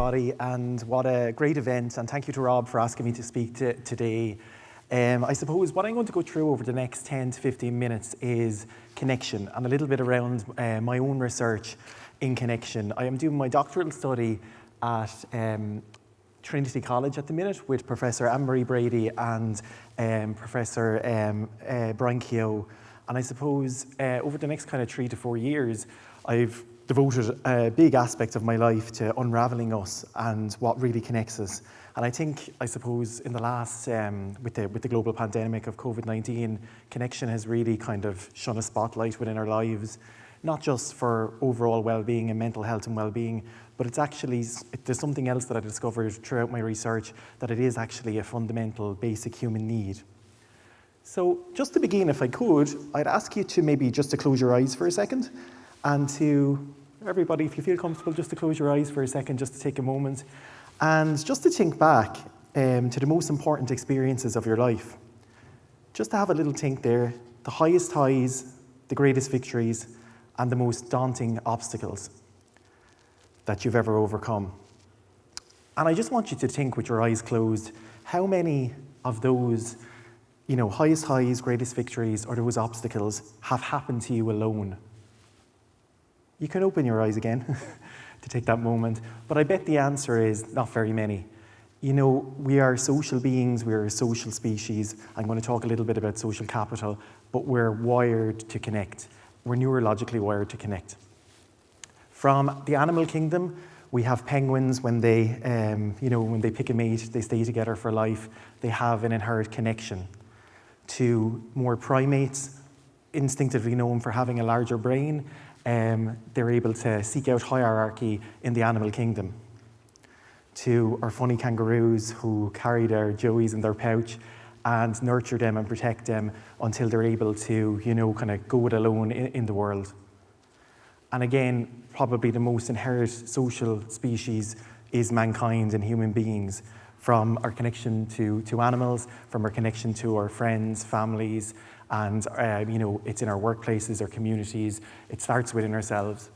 everybody, and what a great event, and thank you to Rob for asking me to speak today. I suppose what I'm going to go through over the next 10 to 15 minutes is connection, and a little bit around my own research in connection. I am doing my doctoral study at Trinity College at the minute with Professor Anne-Marie Brady and Professor Brian Keogh. And I suppose over the next kind of 3 to 4 years, I've devoted a big aspect of my life to unraveling us and what really connects us. And I suppose in the last, with the global pandemic of COVID-19, connection has really kind of shone a spotlight within our lives, not just for overall well-being and mental health and well-being, but there's something else that I discovered throughout my research, that it is actually a fundamental, basic human need. So just to begin, if I could, I'd ask you to maybe just to close your eyes for a second, and to everybody, if you feel comfortable, just to close your eyes for a second, just to take a moment, and just to think back to the most important experiences of your life. Just to have a little think there, the highest highs, the greatest victories, and the most daunting obstacles that you've ever overcome. And I just want you to think with your eyes closed, how many of those, highest highs, greatest victories, or those obstacles have happened to you alone? You can open your eyes again to take that moment, but I bet the answer is not very many. We are social beings, we are a social species. I'm going to talk a little bit about social capital, but we're wired to connect. We're neurologically wired to connect. From the animal kingdom, we have penguins when they pick a mate, they stay together for life, they have an inherent connection. To more primates, instinctively known for having a larger brain, they're able to seek out hierarchy in the animal kingdom. To our funny kangaroos who carry their joeys in their pouch and nurture them and protect them until they're able to, kind of go it alone in the world. And again, probably the most inherent social species is mankind and human beings, from our connection to animals, from our connection to our friends, families, and it's in our workplaces, our communities. It starts within ourselves.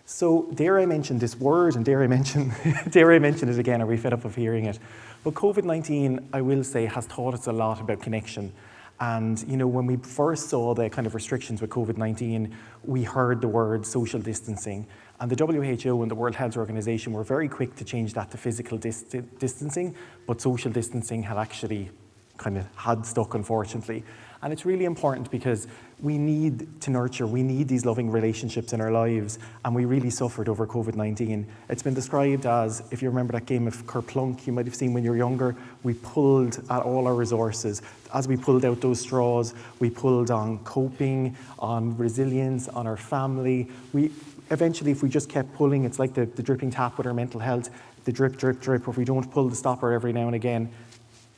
So dare I mention this word, and dare I mention it again, are we fed up of hearing it? But COVID-19, I will say, has taught us a lot about connection. And when we first saw the kind of restrictions with COVID-19, we heard the word social distancing. And the WHO and the World Health Organization were very quick to change that to physical distancing, but social distancing had stuck, unfortunately. And it's really important because we need to nurture, we need these loving relationships in our lives, and we really suffered over COVID-19. It's been described as, if you remember that game of Kerplunk you might have seen when you were younger, we pulled at all our resources. As we pulled out those straws, we pulled on coping, on resilience, on our family. Eventually, if we just kept pulling, it's like the dripping tap with our mental health, the drip, drip, drip. If we don't pull the stopper every now and again,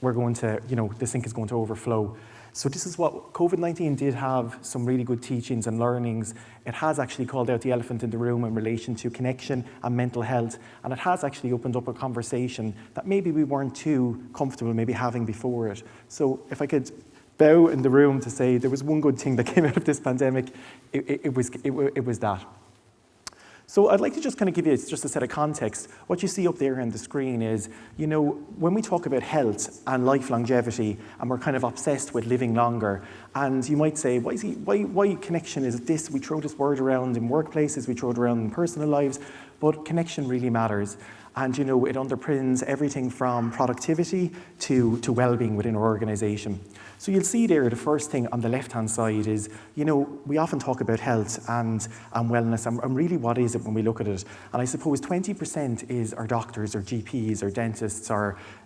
we're going to, the sink is going to overflow. So this is what COVID-19 did have some really good teachings and learnings. It has actually called out the elephant in the room in relation to connection and mental health. And it has actually opened up a conversation that maybe we weren't too comfortable maybe having before it. So if I could bow in the room to say there was one good thing that came out of this pandemic, it was that. So I'd like to just kind of give you just a set of context. What you see up there on the screen is, when we talk about health and life longevity, and we're kind of obsessed with living longer, and you might say, why connection is this? We throw this word around in workplaces, we throw it around in personal lives, but connection really matters. And it underpins everything from productivity to well-being within our organization. So you'll see there, the first thing on the left-hand side is, we often talk about health and wellness, and really what is it when we look at it? And I suppose 20% is our doctors, our GPs, our dentists,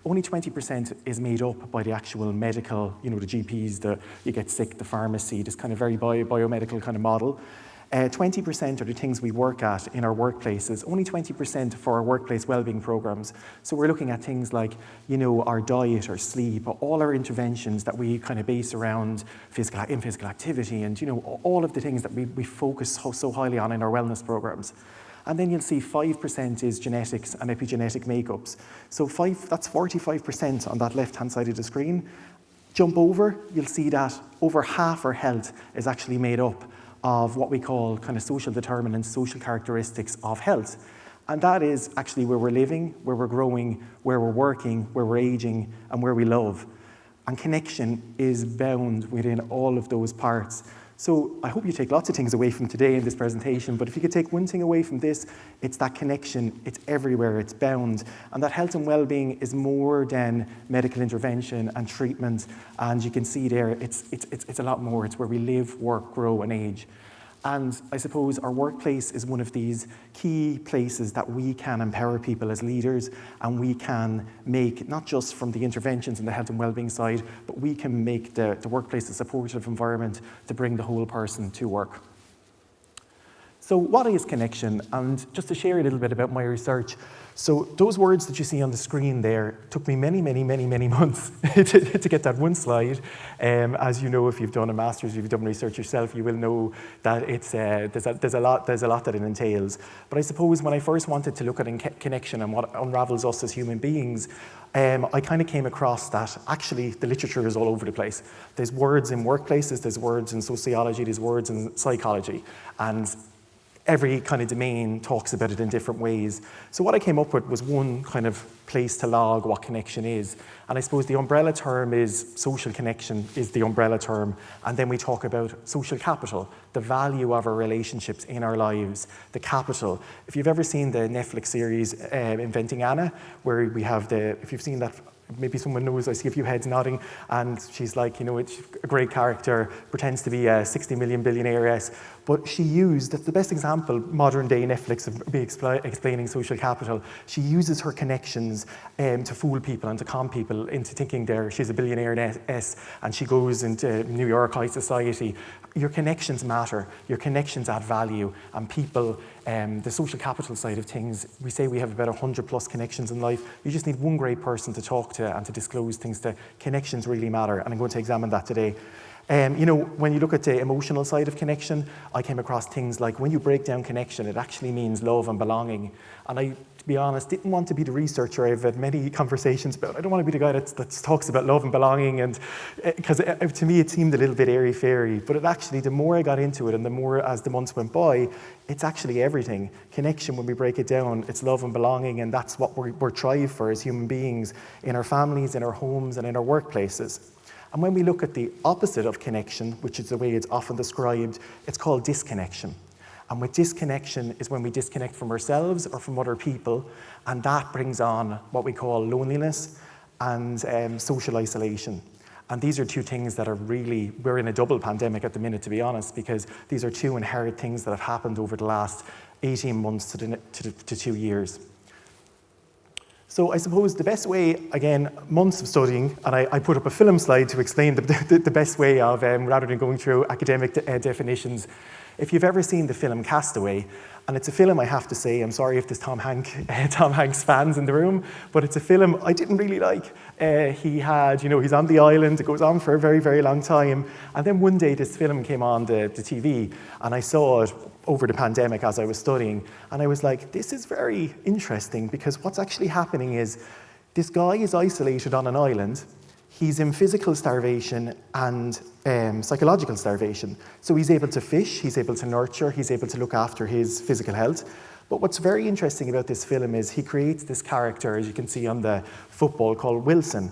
only 20% is made up by the actual medical, the GPs, you get sick, the pharmacy, this kind of very biomedical kind of model. 20% are the things we work at in our workplaces, only 20% for our workplace wellbeing programs. So we're looking at things like, our diet, our sleep, all our interventions that we kind of base around physical activity, and all of the things that we focus so highly on in our wellness programs. And then you'll see 5% is genetics and epigenetic makeups. So that's 45% on that left-hand side of the screen. Jump over, you'll see that over half our health is actually made up of what we call kind of social determinants, social characteristics of health. And that is actually where we're living, where we're growing, where we're working, where we're aging, and where we love. And connection is bound within all of those parts. So I hope you take lots of things away from today in this presentation, but if you could take one thing away from this, it's that connection. It's everywhere, it's bound. And that health and well-being is more than medical intervention and treatment. And you can see there, it's a lot more. It's where we live, work, grow, and age. And I suppose our workplace is one of these key places that we can empower people as leaders, and we can make, not just from the interventions and the health and wellbeing side, but we can make the workplace a supportive environment to bring the whole person to work. So what is connection? And just to share a little bit about my research, so those words that you see on the screen there took me many months to get that one slide. As you know, if you've done a master's, if you've done research yourself, you will know that it's there's a lot that it entails. But I suppose when I first wanted to look at connection and what unravels us as human beings, I kind of came across that actually the literature is all over the place. There's words in workplaces, there's words in sociology, there's words in psychology, and every kind of domain talks about it in different ways. So what I came up with was one kind of place to log what connection is. And I suppose the umbrella term is social connection is the umbrella term. And then we talk about social capital, the value of our relationships in our lives, the capital. If you've ever seen the Netflix series Inventing Anna, where we have if you've seen that, maybe someone knows, I see a few heads nodding, and she's like, it's a great character, pretends to be a 60 million billionaire-esque, but she used, that's the best example, modern day Netflix of explaining social capital, she uses her connections to fool people and to con people into thinking she's a billionaire-esque, and she goes into New York high society. Your connections matter, your connections add value, and people, the social capital side of things, we say we have about 100 plus connections in life. You just need one great person to talk to and to disclose things to. Connections really matter, and I'm going to examine that today. When you look at the emotional side of connection, I came across things like when you break down connection, it actually means love and belonging. And I, to be honest, didn't want to be the researcher I've had many conversations about. I don't want to be the guy that talks about love and belonging, and because to me it seemed a little bit airy-fairy. But it actually, the more I got into it and the more as the months went by, it's actually everything. Connection, when we break it down, it's love and belonging, and that's what we're tried for as human beings in our families, in our homes, and in our workplaces. And when we look at the opposite of connection, which is the way it's often described, it's called disconnection. And with disconnection is when we disconnect from ourselves or from other people, and that brings on what we call loneliness and social isolation. And these are two things that are really, we're in a double pandemic at the minute, to be honest, because these are two inherent things that have happened over the last 18 months to 2 years. So I suppose the best way, again, months of studying, and I put up a film slide to explain the best way of, rather than going through academic definitions. If you've ever seen the film Castaway, and it's a film, I have to say, I'm sorry if there's Tom Hanks fans in the room, but it's a film I didn't really like. He's on the island, it goes on for a very, very long time, and then one day this film came on the TV, and I saw it over the pandemic as I was studying, and I was like, this is very interesting, because what's actually happening is this guy is isolated on an island. He's in physical starvation and psychological starvation. So he's able to fish, he's able to nurture, he's able to look after his physical health. But what's very interesting about this film is he creates this character, as you can see on the football, called Wilson.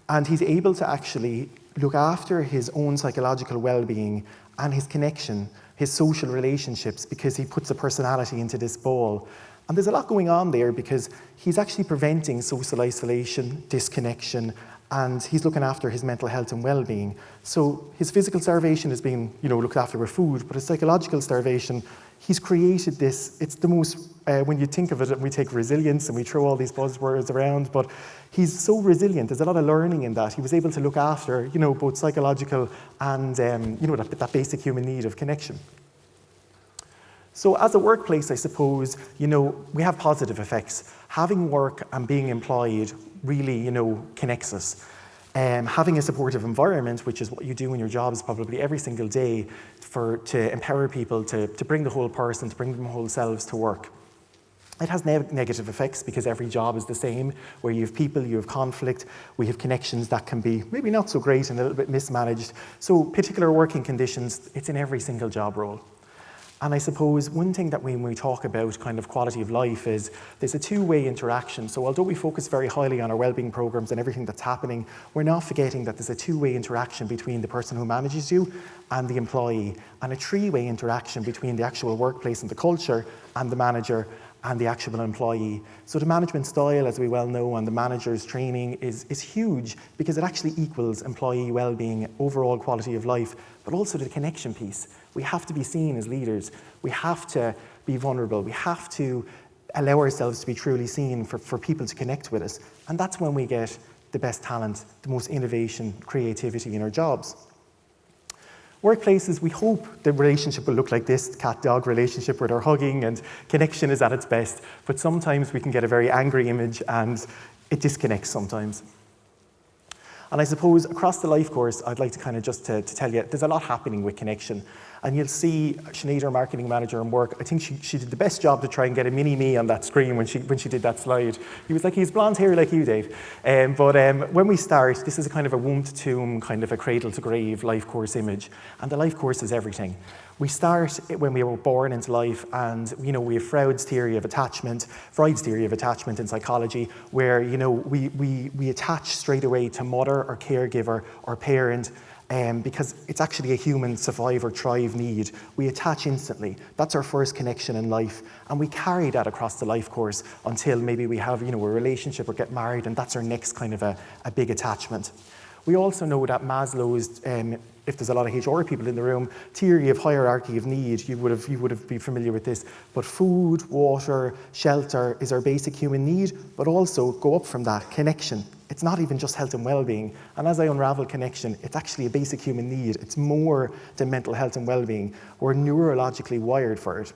And he's able to actually look after his own psychological well-being and his connection, his social relationships, because he puts a personality into this ball. And there's a lot going on there because he's actually preventing social isolation, disconnection, and he's looking after his mental health and well-being. So his physical starvation is being, looked after with food, but his psychological starvation, he's created this, it's the most, when you think of it, we take resilience and we throw all these buzzwords around, but he's so resilient. There's a lot of learning in that. He was able to look after, both psychological and, that basic human need of connection. So as a workplace, I suppose, we have positive effects. Having work and being employed really, connects us. Having a supportive environment, which is what you do in your jobs probably every single day to empower people, to bring the whole person, to bring them whole selves to work. It has negative effects because every job is the same, where you have people, you have conflict, we have connections that can be maybe not so great and a little bit mismanaged. So particular working conditions, it's in every single job role. And I suppose one thing that when we talk about kind of quality of life is there's a two-way interaction. So although we focus very highly on our wellbeing programs and everything that's happening, we're not forgetting that there's a two-way interaction between the person who manages you and the employee, and a three-way interaction between the actual workplace and the culture and the manager and the actual employee. So the management style, as we well know, and the manager's training is huge, because it actually equals employee well-being, overall quality of life, but also the connection piece. We have to be seen as leaders. We have to be vulnerable. We have to allow ourselves to be truly seen for people to connect with us. And that's when we get the best talent, the most innovation, creativity in our jobs. Workplaces, we hope the relationship will look like this, cat-dog relationship where they're hugging and connection is at its best. But sometimes we can get a very angry image and it disconnects sometimes. And I suppose across the life course, I'd like to kind of just to tell you, there's a lot happening with connection. And you'll see Sinead, our marketing manager in work, I think she did the best job to try and get a mini me on that screen when she did that slide. He was like, he's blonde hair like you, Dave. But when we start, this is a kind of a womb to tomb, kind of a cradle to grave life course image. And the life course is everything. We start when we were born into life, and we have Freud's theory of attachment in psychology, where we attach straight away to mother or caregiver or parent, because it's actually a human survive or thrive need. We attach instantly. That's our first connection in life, and we carry that across the life course until maybe we have a relationship or get married, and that's our next kind of a big attachment. We also know that Maslow's, if there's a lot of HR people in the room, theory of hierarchy of need, you would have been familiar with this. But food, water, shelter is our basic human need, but also go up from that, connection. It's not even just health and well-being. And as I unravel connection, it's actually a basic human need. It's more than mental health and well-being. We're neurologically wired for it.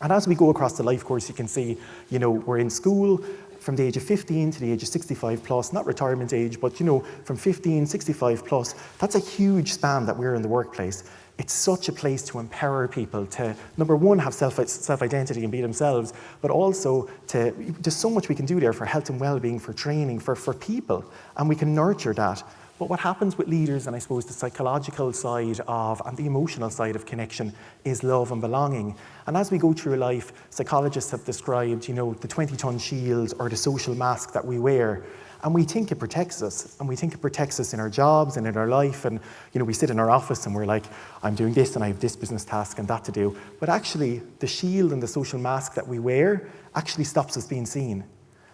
And as we go across the life course, you can see, we're in school from the age of 15 to the age of 65 plus, not retirement age, but from 15, 65 plus, that's a huge span that we're in the workplace. It's such a place to empower people to, number one, have self-identity and be themselves, but also there's so much we can do there for health and well-being, for training, for people, and we can nurture that. But what happens with leaders, and I suppose the psychological side of, and the emotional side of connection, is love and belonging. And as we go through life, psychologists have described, the 20-ton shield or the social mask that we wear. And we think it protects us, and we think it protects us in our jobs and in our life. And, we sit in our office and we're like, I'm doing this and I have this business task and that to do. But actually, the shield and the social mask that we wear actually stops us being seen.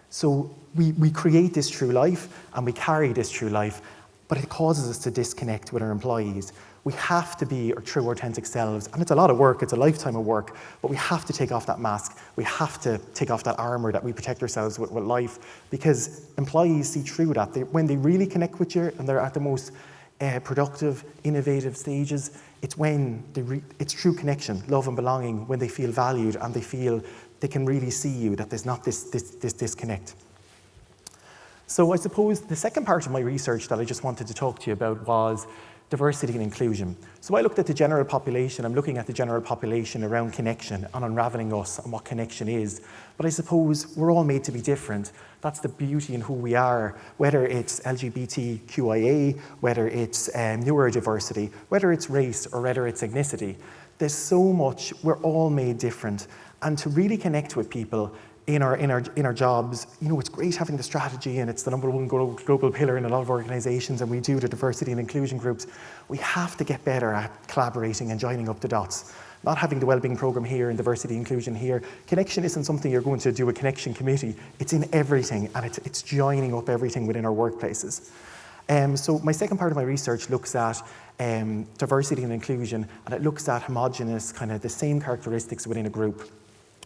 So we create this through life and we carry this through life, but it causes us to disconnect with our employees. We have to be our true, authentic selves. And it's a lot of work, it's a lifetime of work, but we have to take off that mask. We have to take off that armor that we protect ourselves with life, because employees see through that. When they really connect with you and they're at the most productive, innovative stages, it's when it's true connection, love and belonging, when they feel valued and they feel they can really see you, that there's not this disconnect. So I suppose the second part of my research that I just wanted to talk to you about was diversity and inclusion. So I looked at the general population. I'm looking at the general population around connection and unraveling us and what connection is. But I suppose we're all made to be different. That's the beauty in who we are, whether it's LGBTQIA, whether it's neurodiversity, whether it's race or whether it's ethnicity. There's so much, we're all made different. And to really connect with people in our jobs, it's great having the strategy, and it's the number one global pillar in a lot of organizations, and we do the diversity and inclusion groups. We have to get better at collaborating and joining up the dots. Not having the wellbeing program here and diversity inclusion here. Connection isn't something you're going to do a connection committee. It's in everything, and it's joining up everything within our workplaces. So my second part of my research looks at diversity and inclusion, and it looks at homogenous, kind of the same characteristics within a group.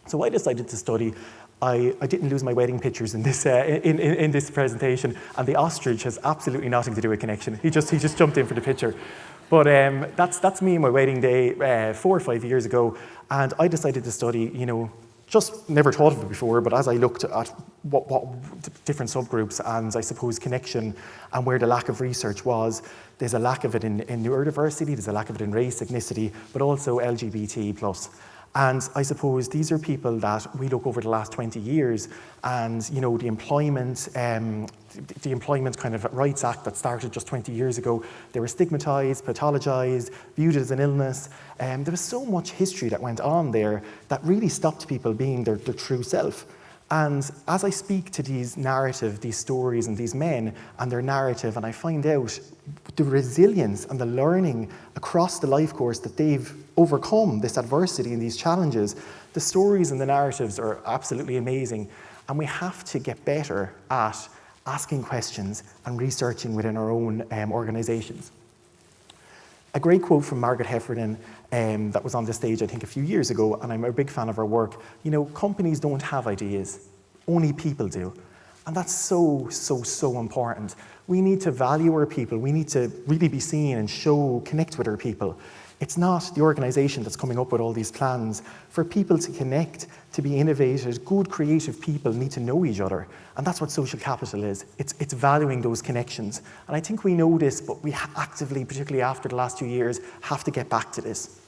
So I decided to study. I didn't lose my wedding pictures in this in this presentation, and the ostrich has absolutely nothing to do with connection. He just jumped in for the picture. But that's me on my wedding day 4 or 5 years ago, and I decided to study, just never thought of it before, but as I looked at what different subgroups and I suppose connection and where the lack of research was, there's a lack of it in neurodiversity, there's a lack of it in race, ethnicity, but also LGBT+. And I suppose these are people that we look over the last 20 years and, the employment kind of rights act that started just 20 years ago, they were stigmatized, pathologized, viewed as an illness. There was so much history that went on there that really stopped people being their true self. And as I speak to these stories and these men and their narrative, and I find out the resilience and the learning across the life course that they've overcome this adversity and these challenges, the stories and the narratives are absolutely amazing. And we have to get better at asking questions and researching within our own organisations. A great quote from Margaret Heffernan that was on the stage, I think, a few years ago, and I'm a big fan of her work. Companies don't have ideas, only people do. And that's so important. We need to value our people. We need to really be seen and connect with our people. It's not the organisation that's coming up with all these plans. For people to connect, to be innovators, good creative people need to know each other. And that's what social capital is. It's valuing those connections. And I think we know this, but we actively, particularly after the last 2 years, have to get back to this.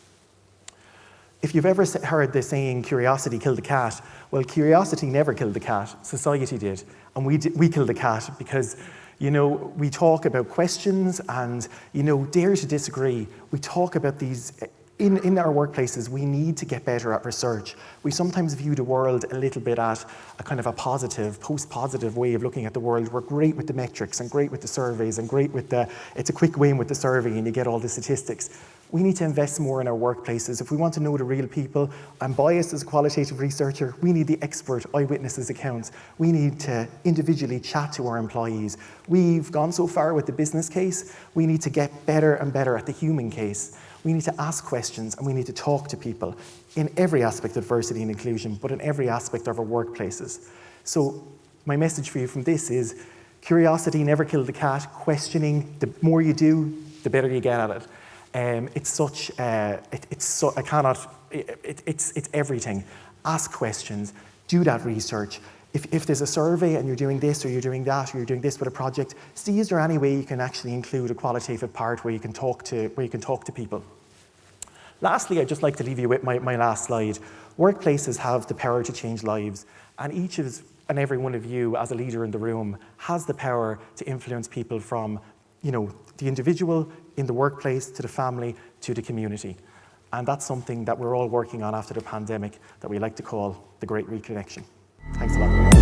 If you've ever heard the saying, curiosity killed the cat, well, curiosity never killed the cat, society did. And we killed the cat because we talk about questions and, dare to disagree. We talk about these, in our workplaces, we need to get better at research. We sometimes view the world a little bit at a kind of a positive, post-positive way of looking at the world. We're great with the metrics and great with the surveys and great with it's a quick win with the survey and you get all the statistics. We need to invest more in our workplaces. If we want to know the real people, I'm biased as a qualitative researcher, we need the expert eyewitnesses accounts. We need to individually chat to our employees. We've gone so far with the business case, we need to get better and better at the human case. We need to ask questions and we need to talk to people in every aspect of diversity and inclusion, but in every aspect of our workplaces. So my message for you from this is, curiosity never killed the cat. Questioning, the more you do, the better you get at it. It's everything. Ask questions, do that research. If there's a survey and you're doing this or you're doing that or you're doing this with a project, see is there any way you can actually include a qualitative part where you can talk to people. Lastly, I'd just like to leave you with my last slide. Workplaces have the power to change lives, and each and every one of you as a leader in the room has the power to influence people from the individual in the workplace, to the family, to the community. And that's something that we're all working on after the pandemic that we like to call the Great Reconnection. Thanks a lot.